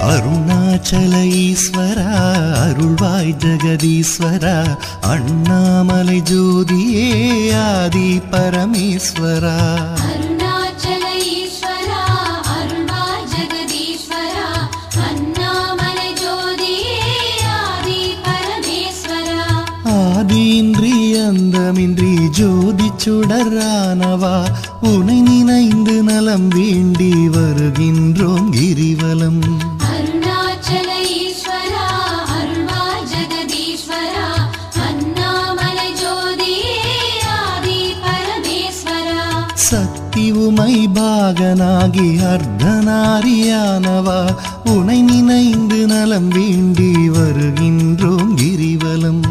அருணாச்சல ஈஸ்வரா அருள்வாய் ஜெகதீஸ்வரா அண்ணாமலை ஜோதியே ஆதி பரமேஸ்வரா அருணாச்சல ஈஸ்வரா அருள்வாய் ஜெகதீஸ்வரா அண்ணாமலை ஜோதியே ஆதி பரமேஸ்வரா ஆதியின்றி அந்தமின்றி ஜோதி சுடரானவா உனை நினைந்து நலம் வேண்டி வருகின்றோம் கிரிவலம் அருணாச்சல ஈஸ்வரா அருள்வாய் ஜெகதீஸ்வரா அண்ணாமலை ஜோதியே ஆதி பரமேஸ்வரா சக்தி உமை பாகனாகி அர்த்தநாரியானவா உனை நினைந்து நலம் வேண்டி வருகின்றோம் கிரிவலம்